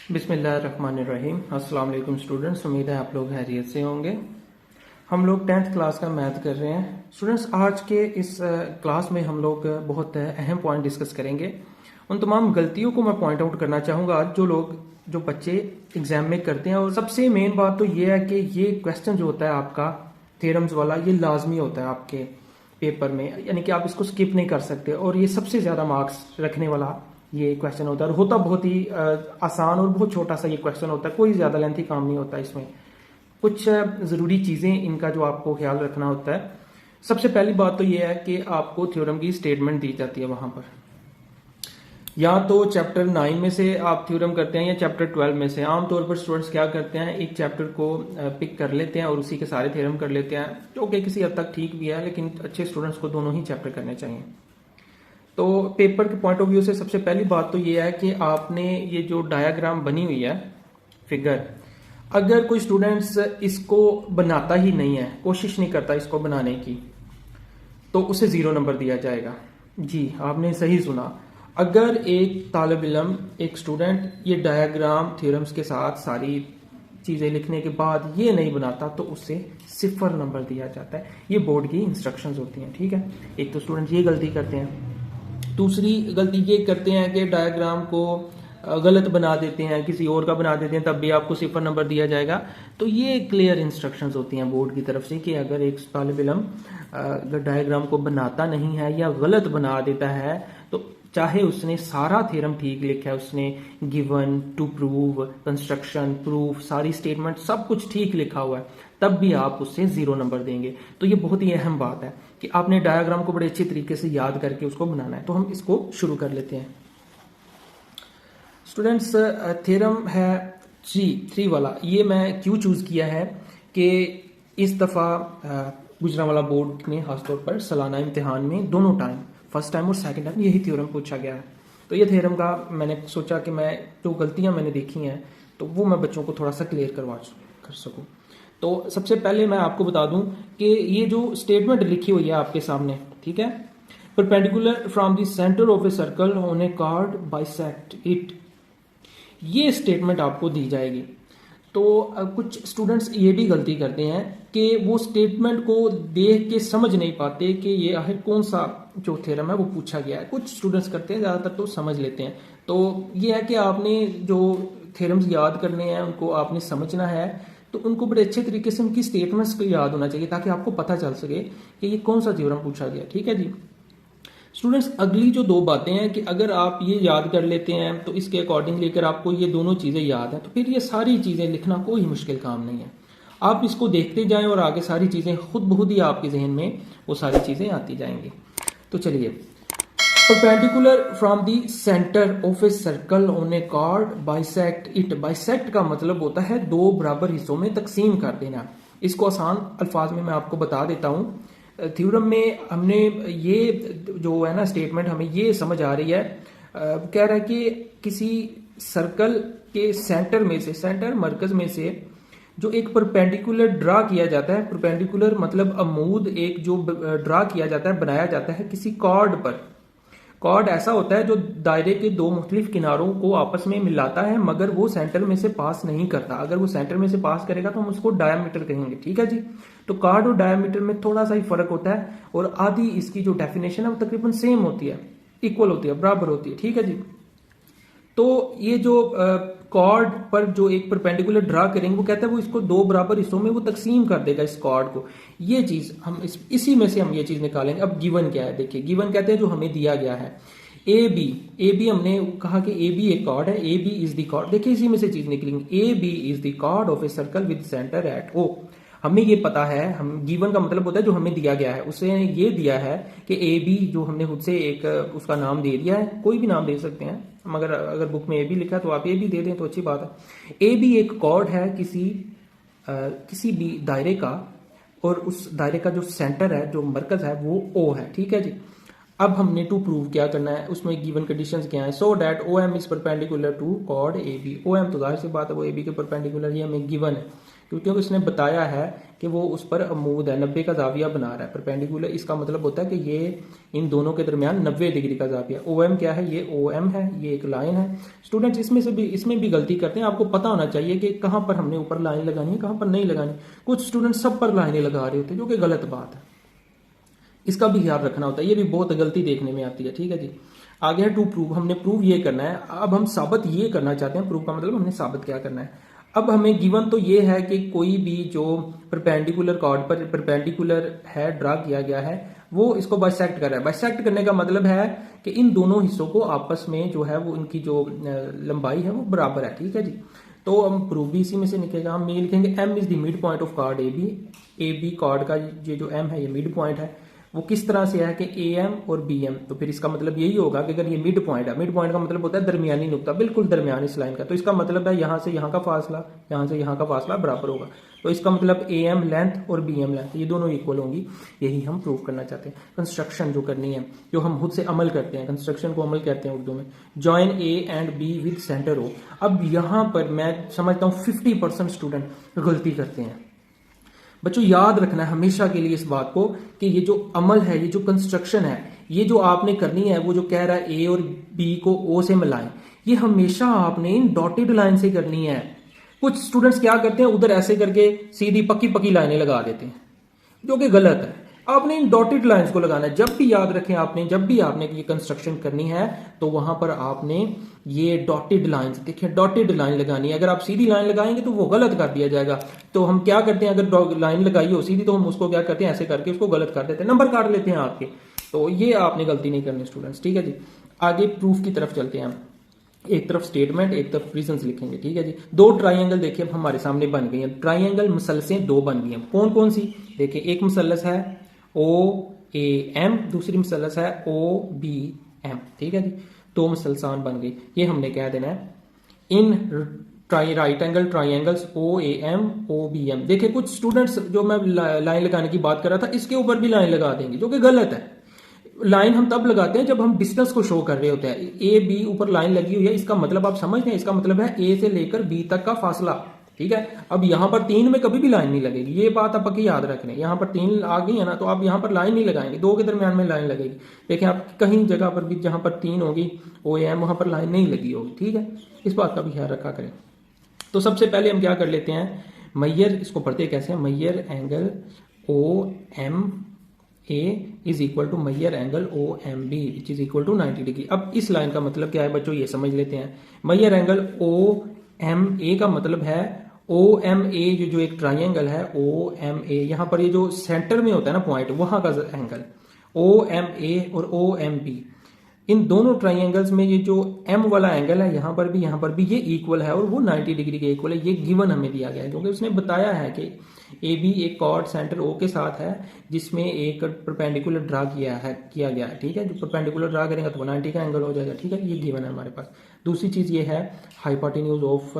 बिस्मिल्लाहिर्रहमानिर्रहीम। अस्सलाम वालेकुम स्टूडेंट्स, उम्मीद है आप लोग खैरियत से होंगे। हम लोग 10th क्लास का मैथ कर रहे हैं। स्टूडेंट्स, आज के इस क्लास में हम लोग बहुत अहम पॉइंट डिस्कस करेंगे। उन तमाम गलतियों को मैं पॉइंट आउट करना चाहूँगा आज जो बच्चे एग्जाम में करते हैं। और सबसे मेन बात तो ये है कि ये क्वेश्चन जो होता है आपका थ्योरम्स वाला, ये लाजमी होता है आपके पेपर में, यानी कि आप इसको स्किप नहीं कर सकते। और ये सबसे ज़्यादा मार्क्स रखने वाला ये क्वेश्चन होता है। और होता बहुत ही आसान और बहुत छोटा सा ये क्वेश्चन होता है, कोई ज़्यादा लेंथी काम नहीं होता इसमें। कुछ ज़रूरी चीज़ें इनका जो आपको ख्याल रखना होता है। सबसे पहली बात तो ये है कि आपको थ्योरम की स्टेटमेंट दी जाती है वहां पर, या तो चैप्टर 9 में से आप थ्योरम करते हैं या चैप्टर 12 में से। आमतौर पर स्टूडेंट्स क्या करते हैं, एक चैप्टर को पिक कर लेते हैं और उसी के सारे थ्योरम कर लेते हैं, जो कि किसी हद तक ठीक भी है, लेकिन अच्छे स्टूडेंट्स को दोनों ही चैप्टर करने चाहिए। तो पेपर के पॉइंट ऑफ व्यू से सबसे पहली बात तो ये है कि आपने ये जो डायग्राम बनी हुई है फिगर, अगर कोई स्टूडेंट्स इसको बनाता ही नहीं है, कोशिश नहीं करता इसको बनाने की, तो उसे 0 नंबर दिया जाएगा। जी, आपने सही सुना। अगर एक तालिब इल्म, एक स्टूडेंट ये डायग्राम थ्योरम्स के साथ सारी चीजें लिखने के बाद ये नहीं बनाता, तो उससे 0 नंबर दिया जाता है। ये बोर्ड की इंस्ट्रक्शंस होती हैं, ठीक है। एक तो स्टूडेंट ये गलती करते हैं। दूसरी गलती ये करते हैं कि डायग्राम को गलत बना देते हैं, किसी और का बना देते हैं, तब भी आपको 0 नंबर दिया जाएगा। तो ये क्लियर इंस्ट्रक्शंस होती हैं बोर्ड की तरफ से कि अगर एक तालिब इल्म अगर डायग्राम को बनाता नहीं है या गलत बना देता है, तो चाहे उसने सारा थ्योरम ठीक लिखा है, उसने given, to prove, construction, proof, सारी स्टेटमेंट सब कुछ ठीक लिखा हुआ है, तब भी आप उससे 0 नंबर देंगे। तो ये बहुत ही अहम बात है कि आपने डायग्राम को बड़े अच्छे तरीके से याद करके उसको बनाना है। तो हम इसको शुरू कर लेते हैं। स्टूडेंट्स, थ्योरम है थ्री वाला। ये मैं क्यों चूज किया है कि इस दफा गुजरांवाला बोर्ड ने खासतौर पर सालाना इम्तिहान में दोनों टाइम, फर्स्ट टाइम और सेकंड टाइम, यही थ्योरम पूछा गया है। तो ये थ्योरम का मैंने सोचा कि मैं जो गलतियां मैंने देखी हैं तो वो मैं बच्चों को थोड़ा सा क्लियर कर सकूं। तो सबसे पहले मैं आपको बता दूं कि ये जो स्टेटमेंट लिखी हुई है आपके सामने, ठीक है, perpendicular from the centre of a circle on A card bisect it, ये स्टेटमेंट आपको दी जाएगी। तो कुछ स्टूडेंट्स ये भी गलती करते हैं कि वो स्टेटमेंट को देख के समझ नहीं पाते कि ये आखिर कौन सा जो थ्योरम है वो पूछा गया है। कुछ स्टूडेंट्स करते हैं, ज़्यादातर तो समझ लेते हैं। तो ये है कि आपने जो थ्योरम्स याद करने हैं उनको आपने समझना है, तो उनको बड़े अच्छे तरीके से उनकी स्टेटमेंट्स को याद होना चाहिए, ताकि आपको पता चल सके कि ये कौन सा थ्योरम पूछा गया, ठीक है जी। स्टूडेंट्स, अगली जो 2 बातें हैं कि अगर आप ये याद कर लेते हैं तो इसके अकॉर्डिंगली अगर आपको ये दोनों चीज़ें याद हैं तो फिर ये सारी चीज़ें लिखना कोई मुश्किल काम नहीं है। आप इसको देखते जाएं और आगे सारी चीज़ें खुद ब खुद ही आपके जहन में वो सारी चीज़ें आती जाएंगी। तो चलिए, perpendicular from the centre of a circle on A card bisect it. Bisect का मतलब होता है 2 बराबर हिस्सों में तकसीम कर देना। इसको आसान अल्फाज में मैं आपको बता देता हूं। थ्योरम में हमने ये जो है ना स्टेटमेंट, हमें ये समझ आ रही है, कह रहा है कि किसी सर्कल के सेंटर में से, सेंटर मरकज में से जो एक परपेंडिकुलर ड्रा किया जाता है, परपेंडिकुलर मतलब अमूद, एक जो ड्रा किया जाता है, बनाया जाता है किसी कॉर्ड पर। कॉर्ड ऐसा होता है जो दायरे के 2 मुख्तलिफ किनारों को आपस में मिलाता है, मगर वो सेंटर में से पास नहीं करता। अगर वो सेंटर में से पास करेगा तो हम उसको डायमीटर कहेंगे, ठीक है जी। तो कॉर्ड और डायमीटर में थोड़ा सा ही फर्क होता है, और आधी इसकी जो डेफिनेशन है वो तकरीबन सेम होती है, इक्वल होती है, बराबर होती है, ठीक है जी। तो ये जो कॉर्ड पर जो एक परपेंडिकुलर ड्रा करेंगे, वो कहता है वो इसको 2 बराबर हिस्सों में वो तकसीम कर देगा इस कॉर्ड को। ये चीज हम इसी में से हम ये चीज निकालेंगे। अब गिवन क्या है, देखिए गिवन कहते हैं जो हमें दिया गया है ए बी हमने कहा कि ए बी एक कॉर्ड है, A B is the chord. देखिए इसी में से चीज निकलेंगे, A B is the chord of a circle with centre at O. हमें ये पता है, हम गिवन का मतलब होता है जो हमें दिया गया है, उसे ये दिया है कि ए बी, जो हमने खुद से एक उसका नाम दे दिया है, कोई भी नाम दे सकते हैं, मगर अगर बुक में ए बी लिखा है तो आप ए बी दे दें तो अच्छी बात है। ए बी एक कॉर्ड है किसी भी दायरे का, और उस दायरे का जो सेंटर है, जो मरकज है, वो ओ है, ठीक है जी। अब हमने टू प्रूव क्या करना है, उसमें गिवन कंडीशंस क्या है, so that O M is perpendicular to chord A B. O M तो जाहिर सी बात है वो ए बी के परपेंडिकुलर, ये हमें गिवन है। क्योंकि उसने बताया है कि वो उस पर अमूद है, 90 का जाविया बना रहा है परपेंडिकुलर। इसका मतलब होता है कि ये इन दोनों के दरमियान 90 डिग्री का जाविया। OM क्या है? ये OM है, ये एक लाइन है। स्टूडेंट्स इसमें भी गलती करते हैं। आपको पता होना चाहिए कि कहाँ पर हमने ऊपर लाइन लगानी है, कहाँ पर नहीं लगानी। कुछ स्टूडेंट सब पर लाइनें लगा रहे होते हैं, जो कि गलत बात है। इसका भी ख्याल रखना होता है, ये भी बहुत गलती देखने में आती है। ठीक है जी, आगे है टू प्रूव। हमने प्रूव ये करना है, अब हम साबित ये करना चाहते हैं। प्रूव का मतलब हमने साबित क्या करना है। अब हमें गिवन तो ये है कि कोई भी जो परपेंडिकुलर कॉर्ड पर परपेंडिकुलर है ड्रा किया गया है, वो इसको बाइसेक्ट कर रहा है। बाइसेक्ट करने का मतलब है कि इन दोनों हिस्सों को आपस में जो है वो इनकी जो लंबाई है वो बराबर है। ठीक है जी, तो हम प्रूव भी इसी में से निकलेगा। हम ये लिखेंगे M is the mid point of chord A B chord का ये जो M है ये मिड पॉइंट है। वो किस तरह से है कि AM और BM, तो फिर इसका मतलब यही होगा कि अगर ये मिड पॉइंट है, मिड पॉइंट का मतलब होता है दरमियानी नुक्ता, बिल्कुल दरमियान इस लाइन का, तो इसका मतलब है यहां से यहां का फासला, यहां से यहां का फासला बराबर होगा। तो इसका मतलब AM लेंथ और BM लेंथ ये दोनों इक्वल होंगी। यही हम प्रूव करना चाहते हैं। कंस्ट्रक्शन जो करनी है, जो हम खुद से अमल करते हैं, कंस्ट्रक्शन को अमल कहते हैं उर्दू में। Join A and B with centre O। अब यहां पर मैं समझता हूं 50% स्टूडेंट गलती करते हैं। बच्चों याद रखना है हमेशा के लिए इस बात को कि ये जो अमल है, ये जो कंस्ट्रक्शन है, ये जो आपने करनी है, वो जो कह रहा है A और B को O से मिलाएं, ये हमेशा आपने इन डॉटेड लाइन से करनी है। कुछ स्टूडेंट्स क्या करते हैं, उधर ऐसे करके सीधी पक्की पक्की लाइनें लगा देते हैं, जो कि गलत है। आपने इन डॉटेड लाइंस को लगाना है। जब भी याद रखें, आपने जब भी आपने ये कंस्ट्रक्शन करनी है तो वहां पर आपने ये डॉटेड लाइंस, देखिए डॉटेड लाइन लगानी है। अगर आप सीधी लाइन लगाएंगे तो वो गलत कर दिया जाएगा। तो हम क्या करते हैं, अगर लाइन लगाई हो सीधी तो हम उसको क्या करते हैं, ऐसे करके उसको गलत कर देते हैं, नंबर काट लेते हैं आपके। तो ये आपने गलती नहीं करनी स्टूडेंट्स। ठीक है जी, आगे प्रूफ की तरफ चलते हैं हम। एक तरफ स्टेटमेंट, एक तरफ रीजंस लिखेंगे। ठीक है जी, दो ट्राइंगल देखिए अब हमारे सामने बन गई हैं। ट्राइंगल मुसलसें दो बन गई हैं। कौन कौन सी? देखिए एक मुसलस है OAM, दूसरी मुसलस है OBM। ठीक है जी, दो मुसलसान बन गई। ये हमने क्या देना है, in right angle triangles OAM OBM। देखिए कुछ स्टूडेंट्स जो मैं लाइन लगाने की बात कर रहा था, इसके ऊपर भी लाइन लगा देंगे, जो कि गलत है। लाइन हम तब लगाते हैं जब हम डिस्टेंस को शो कर रहे होते हैं। A B ऊपर लाइन लगी हुई है, इसका मतलब आप समझते हैं, इसका मतलब है A से लेकर B तक का फासला। ठीक है, अब यहां पर 3 में कभी भी लाइन नहीं लगेगी, ये बात आप पक्की याद रख लें। यहां पर 3 आ गई है ना, तो आप यहां पर लाइन नहीं लगाएंगे, 2 के दरमियान में लाइन लगेगी। देखिए आप कहीं जगह पर भी जहां पर 3 होगी OAM, वहां पर लाइन नहीं लगी होगी। ठीक है, इस बात का भी ख्याल रखा करें। तो सबसे पहले हम क्या कर लेते हैं, मैयर, इसको पढ़ते कैसे हैं, measure angle OMA is equal to measure angle OMB which is equal to 90 degree. अब इस लाइन का मतलब क्या है बच्चों, ये समझ लेते हैं। मैयर एंगल OMA का मतलब है OMA जो एक ट्राइंगल है OMA, यहां पर ये जो सेंटर में होता है ना पॉइंट, वहां का एंगल OMA और OMB, इन दोनों ट्राइंगल्स में ये जो M वाला एंगल है यहाँ पर भी ये इक्वल है और वो 90 डिग्री के इक्वल है। ये गिवन हमें दिया गया है क्योंकि उसने बताया है कि AB एक कॉर्ड सेंटर O के साथ है जिसमें एक परपेंडिकुलर ड्रा किया गया है। ठीक है, जो परपेंडिकुलर ड्रा करेंगे तो 90 का एंगल हो जाएगा। ठीक है, ये गिवन है हमारे पास। दूसरी चीज ये है हाइपोटेन्यूज ऑफ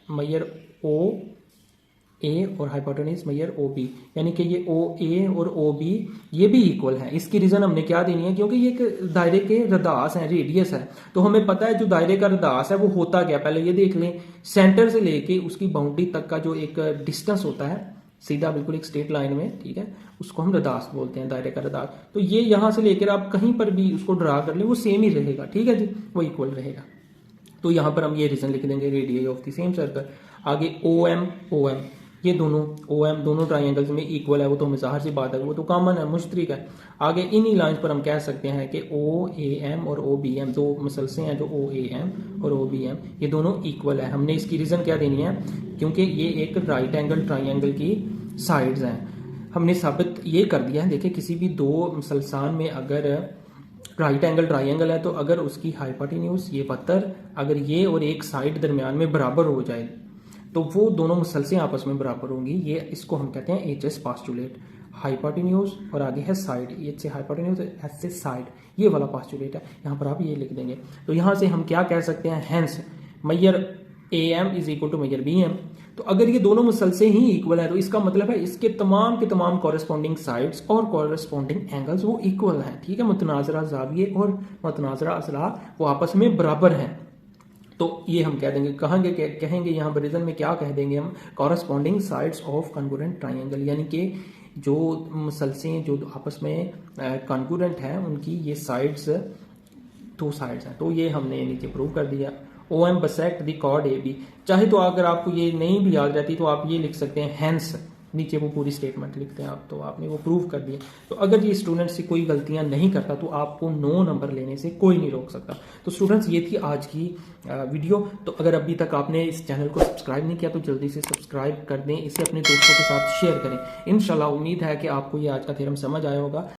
मैयर OA और हाइपोटेन्यूज मैयर OB, यानी कि ये OA और OB ये भी इक्वल है। इसकी रीजन हमने क्या देनी है, क्योंकि ये एक दायरे के रदास है, रेडियस है। तो हमें पता है जो दायरे का रदास है वो होता क्या, पहले ये देख लें। सेंटर से लेके उसकी बाउंड्री तक का जो एक डिस्टेंस होता है, सीधा बिल्कुल एक स्ट्रेट लाइन में, ठीक है, उसको हम रदास बोलते हैं, दायरे का रदास। तो ये यहां से लेकर आप कहीं पर भी उसको ड्रा कर लें, वो सेम ही रहेगा। ठीक है जी, वो इक्वल रहेगा। तो यहां पर हम ये रीजन लिख देंगे, radius of the same circle. आगे OM ये दोनों OM दोनों ट्राइंगल्स में इक्वल है, वो तो हमें ज़ाहिर सी बात है, वो तो कॉमन है, मुश्तरक है। आगे इन्हीं लाइंस पर हम कह सकते हैं कि OAM और OBM दो मसलसे हैं, जो OAM और OBM ये दोनों इक्वल है। हमने इसकी रीज़न क्या देनी है, क्योंकि ये एक राइट एंगल ट्राइंगल की साइड्स हैं। हमने साबित ये कर दिया है। देखिए किसी भी दो मसलसान में अगर राइट एंगल ट्राइंगल है तो अगर उसकी हाइपोटेन्यूज ये 72, अगर ये और एक साइड दरमियान में बराबर हो जाए तो वो दोनों मुसलसें आपस में बराबर होंगी। ये इसको हम कहते हैं HS पास्टुलेट। हाइपोटेन्यूज और आगे है साइड, H से हाइपोटेन्यूज, S से साइड, ये वाला पास्टुलेट है। यहाँ पर आप ये लिख देंगे। तो यहाँ से हम क्या कह सकते हैं, hence measure AM is equal to measure BM। तो अगर ये दोनों मुसलसे ही इक्वल है तो इसका मतलब है इसके तमाम के तमाम कॉरेस्पॉन्डिंग साइड्स और कॉरेस्पॉन्डिंग एंगल्स वो इक्वल हैं। ठीक है, मुतनाजरा जाविये और मुतनाजरा असला वो आपस में बराबर हैं। तो ये हम कह देंगे, कहेंगे यहाँ पर रिजन में क्या कह देंगे हम, corresponding sides of congruent triangle, यानी कि जो मसलसें जो आपस में कॉन्ग्रुएंट हैं उनकी ये साइड्स, दो साइड्स हैं। तो ये हमने नीचे प्रूव कर दिया। O M bisect the chord A B, चाहे तो अगर आपको ये नहीं भी याद रहती तो आप ये लिख सकते हैं हैंस, नीचे वो पूरी स्टेटमेंट लिखते हैं आप, तो आपने वो प्रूव कर दिया। तो अगर ये स्टूडेंट से कोई गलतियां नहीं करता तो आपको 9 नंबर लेने से कोई नहीं रोक सकता। तो स्टूडेंट्स ये थी आज की वीडियो। तो अगर अभी तक आपने इस चैनल को सब्सक्राइब नहीं किया तो जल्दी से सब्सक्राइब कर दें, इसे अपने दोस्तों के साथ शेयर करें। इंशाल्लाह उम्मीद है कि आपको ये आज का थ्योरम समझ आया होगा।